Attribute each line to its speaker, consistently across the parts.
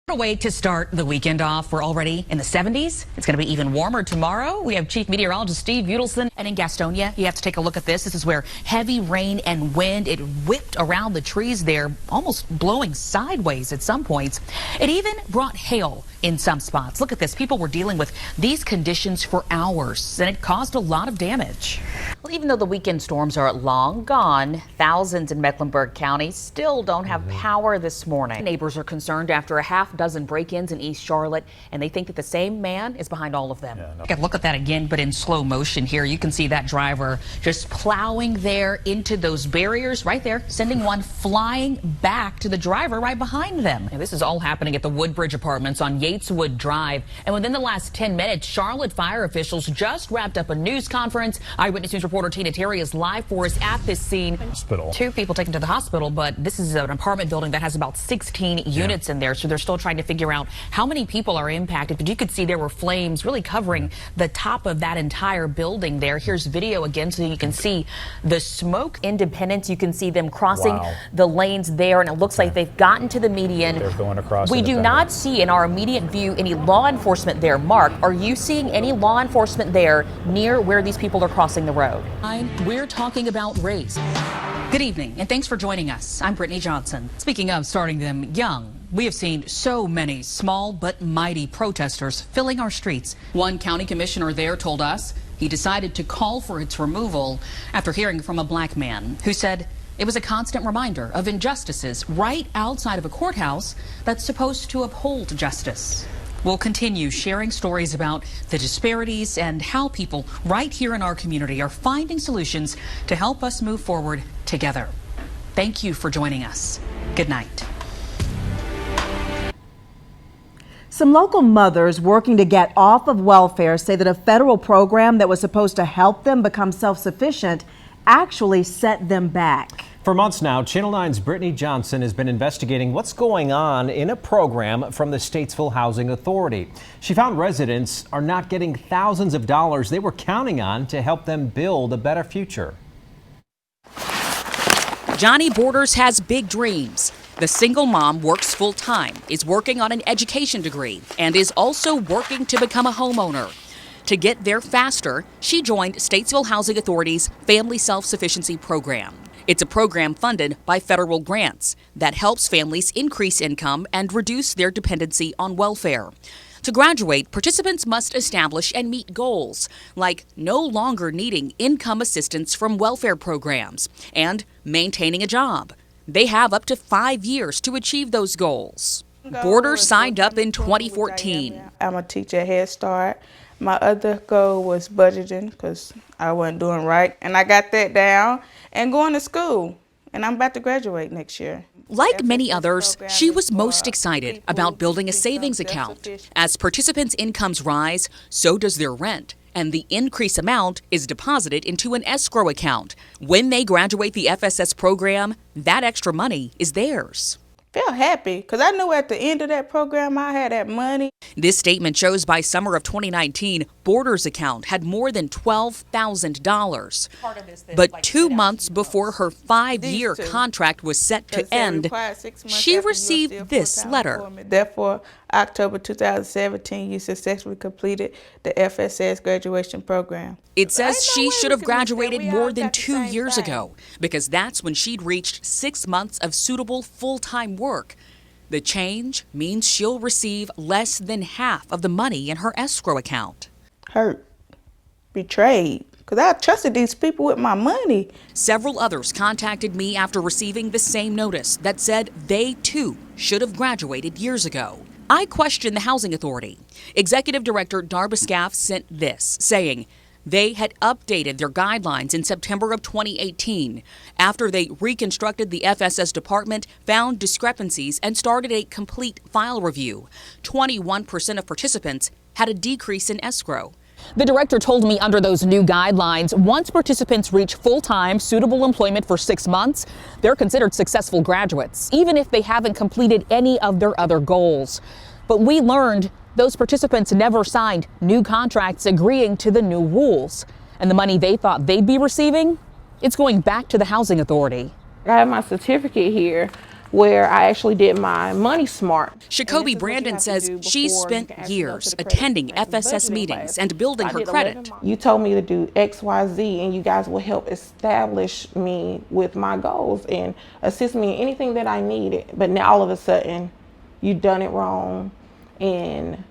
Speaker 1: What a way to start the weekend off. We're already in the 70s. It's going to be even warmer tomorrow. We have Chief Meteorologist Steve Udelson. And in Gastonia, you have to take a look at this. This is where heavy rain and wind, it whipped around the trees there, almost blowing sideways at some points. It even brought hail in some spots. Look at this. People were dealing with these conditions for hours, and it caused a lot of damage.
Speaker 2: Well, even though the weekend storms are long gone, thousands in Mecklenburg County still don't have power this morning. Neighbors are concerned after a half-dozen break-ins in East Charlotte, and they think that the same man is behind all of them.
Speaker 1: Look at that again, but in slow motion here. You can see that driver just plowing there into those barriers right there, sending one flying back to the driver right behind them. And this is all happening at the Woodbridge Apartments on Yateswood Drive. And within the last 10 minutes, Charlotte fire officials just wrapped up a news conference. Eyewitness News reporter Tina Terry is live for us at this scene.
Speaker 3: Hospital.
Speaker 1: 2 people taken to the hospital, but this is an apartment building that has about 16 units in there. So they're still trying to figure out how many people are impacted. But you could see there were flames really covering the top of that entire building there. Here's video again so you can see the smoke.
Speaker 2: Independence, you can see them crossing the lanes there, and it looks like they've gotten to the median.
Speaker 3: They're going across.
Speaker 2: We do not see in our immediate view any law enforcement there. Mark, are you seeing any law enforcement there near where these people are crossing the road?
Speaker 1: We're talking about race. Good evening, and thanks for joining us. I'm Brittney Johnson. Speaking of starting them young, we have seen so many small but mighty protesters filling our streets. One county commissioner there told us he decided to call for its removal after hearing from a black man who said it was a constant reminder of injustices right outside of a courthouse that's supposed to uphold justice. We'll continue sharing stories about the disparities and how people right here in our community are finding solutions to help us move forward together. Thank you for joining us. Good night.
Speaker 4: Some local mothers working to get off of welfare say that a federal program that was supposed to help them become self-sufficient actually set them back.
Speaker 5: For months now, Channel 9's Brittney Johnson has been investigating what's going on in a program from the Statesville Housing Authority. She found residents are not getting thousands of dollars they were counting on to help them build a better future.
Speaker 6: Johnny Borders has big dreams. The single mom works full-time, is working on an education degree, and is also working to become a homeowner. To get there faster, she joined Statesville Housing Authority's Family Self-Sufficiency Program. It's a program funded by federal grants that helps families increase income and reduce their dependency on welfare. To graduate, participants must establish and meet goals, like no longer needing income assistance from welfare programs and maintaining a job. They have up to 5 years to achieve those goals. Borders signed up in 2014.
Speaker 7: I'm a teacher at Head Start. My other goal was budgeting because I wasn't doing right, and I got that down, and going to school, and I'm about to graduate next year.
Speaker 6: Like many others, she was most excited about building a savings account. As participants' incomes rise, so does their rent, and the increased amount is deposited into an escrow account. When they graduate the FSS program, that extra money is theirs.
Speaker 7: Felt happy because I knew at the end of that program I had that money.
Speaker 6: This statement shows by summer of 2019, Borders' account had more than $12,000. But 2 months before her 5-year contract was set to end, she received this letter.
Speaker 7: Therefore, October 2017, you successfully completed the FSS graduation program.
Speaker 6: It says she should have graduated more than 2 years ago because that's when she'd reached 6 months of suitable full-time work. The change means she'll receive less than half of the money in her escrow account.
Speaker 7: Hurt, betrayed, because I trusted these people with my money.
Speaker 6: Several others contacted me after receiving the same notice that said they too should have graduated years ago. I questioned the Housing Authority. Executive Director Darba Scaff sent this, saying they had updated their guidelines in September of 2018 after they reconstructed the FSS department, found discrepancies, and started a complete file review. 21% of participants had a decrease in escrow.
Speaker 1: The director told me under those new guidelines, once participants reach full-time suitable employment for 6 months, they're considered successful graduates, even if they haven't completed any of their other goals. But we learned those participants never signed new contracts agreeing to the new rules. And the money they thought they'd be receiving, it's going back to the Housing Authority.
Speaker 8: I have my certificate here,
Speaker 3: where I actually did my money smart.
Speaker 6: Shakobi Brandon says she's spent years attending FSS meetings and building her credit.
Speaker 3: You told me to do X, Y, Z, and you guys will help establish me with my goals and assist me in anything that I needed. But now all of a sudden, you've done it wrong, and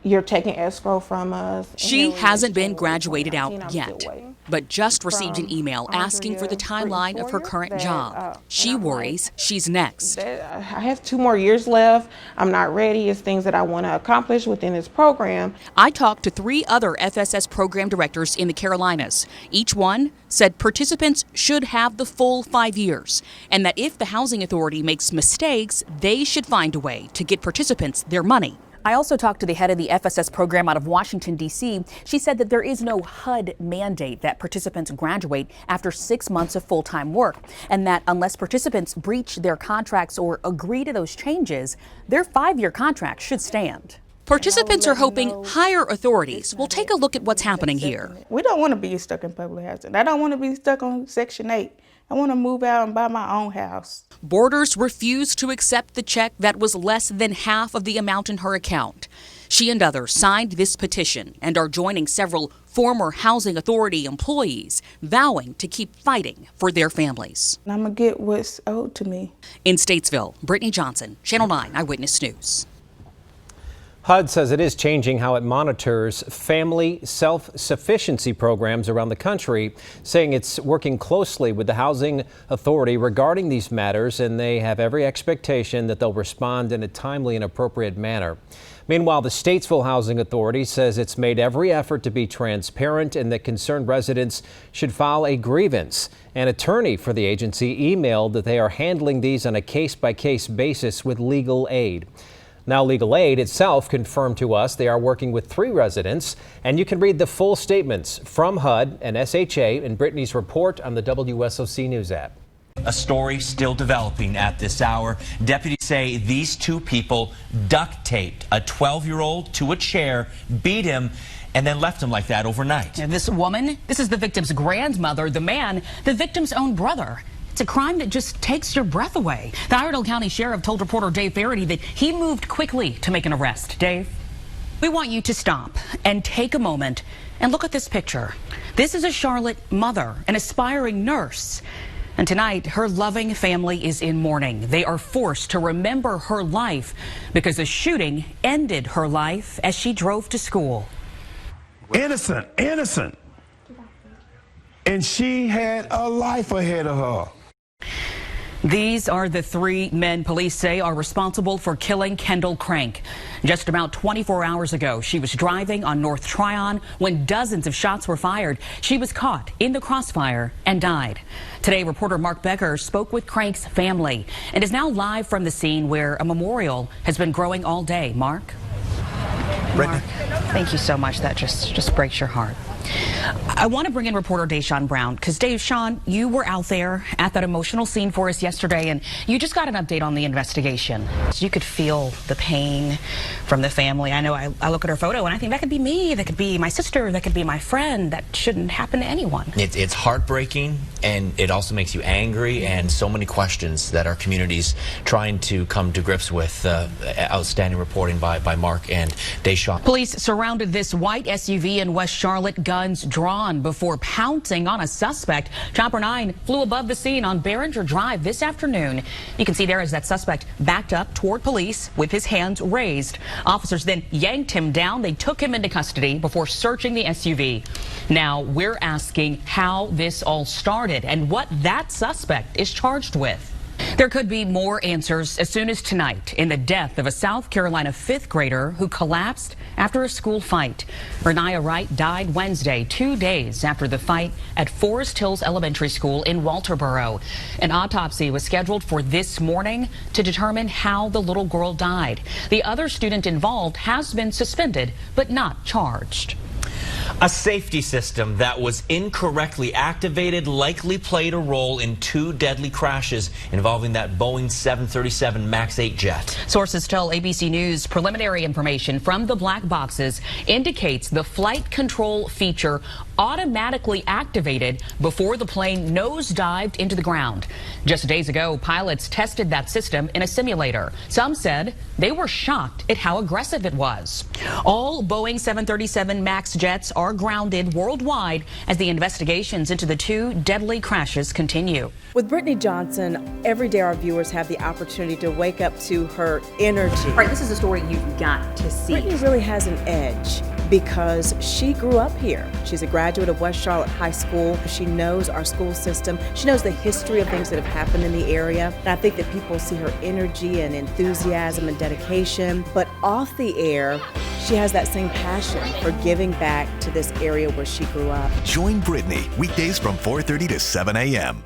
Speaker 3: you're taking escrow from us.
Speaker 6: She hasn't been graduated out yet, but just received an email asking for the timeline of her current job. She worries she's next.
Speaker 3: I have 2 more years left. I'm not ready. It's things that I want to accomplish within this program.
Speaker 6: I talked to 3 other FSS program directors in the Carolinas. Each one said participants should have the full 5 years, and that if the Housing Authority makes mistakes, they should find a way to get participants their money. I also talked to the head of the FSS program out of Washington, D.C. She said that there is no HUD mandate that participants graduate after 6 months of full-time work, and that unless participants breach their contracts or agree to those changes, their 5-year contract should stand. Participants are hoping higher authorities will take a look at what's happening here.
Speaker 7: We don't want to be stuck in public housing. I don't want to be stuck on Section 8. I want to move out and buy my own house.
Speaker 6: Borders refused to accept the check that was less than half of the amount in her account. She and others signed this petition and are joining several former Housing Authority employees, vowing to keep fighting for their families.
Speaker 7: I'm going to get what's owed to me.
Speaker 6: In Statesville, Brittney Johnson, Channel 9 Eyewitness News.
Speaker 5: HUD says it is changing how it monitors family self-sufficiency programs around the country, saying it's working closely with the Housing Authority regarding these matters, and they have every expectation that they'll respond in a timely and appropriate manner. Meanwhile, the Statesville Housing Authority says it's made every effort to be transparent and that concerned residents should file a grievance. An attorney for the agency emailed that they are handling these on a case-by-case basis with legal aid. Now, legal aid itself confirmed to us they are working with 3 residents, and you can read the full statements from HUD and SHA in Brittney's report on the WSOC News app.
Speaker 8: A story still developing at this hour. Deputies say these 2 people duct taped a 12-year-old to a chair, beat him, and then left him like that overnight.
Speaker 1: And this woman, this is the victim's grandmother, the man, the victim's own brother. It's a crime that just takes your breath away. The Iredell County Sheriff told reporter Dave Faraday that he moved quickly to make an arrest. Dave? We want you to stop and take a moment and look at this picture. This is a Charlotte mother, an aspiring nurse. And tonight, her loving family is in mourning. They are forced to remember her life because the shooting ended her life as she drove to school.
Speaker 9: Innocent. And she had a life ahead of her.
Speaker 1: These are the 3 men police say are responsible for killing Kendall Crank. Just about 24 hours ago, she was driving on North Tryon when dozens of shots were fired. She was caught in the crossfire and died. Today, reporter Mark Becker spoke with Crank's family and is now live from the scene where a memorial has been growing all day. Mark?
Speaker 10: Brittney.
Speaker 1: Thank you so much. That just breaks your heart. I want to bring in reporter Deshaun Brown because, Deshaun, you were out there at that emotional scene for us yesterday, and you just got an update on the investigation. So you could feel the pain from the family. I know I look at her photo, and I think that could be me, that could be my sister, that could be my friend. That shouldn't happen to anyone.
Speaker 8: It's heartbreaking, and it also makes you angry, and so many questions that our community's trying to come to grips with. Outstanding reporting by Mark and Deshaun.
Speaker 1: Police surrounded this white SUV in West Charlotte, guns drawn before pouncing on a suspect. Chopper 9 flew above the scene on Behringer Drive this afternoon. You can see there as that suspect backed up toward police with his hands raised. Officers then yanked him down. They took him into custody before searching the SUV. Now we're asking how this all started and what that suspect is charged with. There could be more answers as soon as tonight in the death of a South Carolina 5th grader who collapsed after a school fight. Renaya Wright died Wednesday, 2 days after the fight at Forest Hills Elementary School in Walterboro. An autopsy was scheduled for this morning to determine how the little girl died. The other student involved has been suspended but not charged.
Speaker 8: A safety system that was incorrectly activated likely played a role in 2 deadly crashes involving that Boeing 737 MAX 8 jet.
Speaker 6: Sources tell ABC News preliminary information from the black boxes indicates the flight control feature automatically activated before the plane nosedived into the ground. Just days ago, pilots tested that system in a simulator. Some said they were shocked at how aggressive it was. All Boeing 737 MAX jets are grounded worldwide as the investigations into the 2 deadly crashes continue.
Speaker 4: With Brittney Johnson, every day our viewers have the opportunity to wake up to her energy.
Speaker 2: All right, this is a story you've got to see.
Speaker 4: Brittney really has an edge because she grew up here. She's a graduate of West Charlotte High School. She knows our school system. She knows the history of things that have happened in the area. And I think that people see her energy and enthusiasm and dedication. But off the air, she has that same passion for giving back to this area where she grew up.
Speaker 10: Join Brittney weekdays from 4:30 to 7 a.m.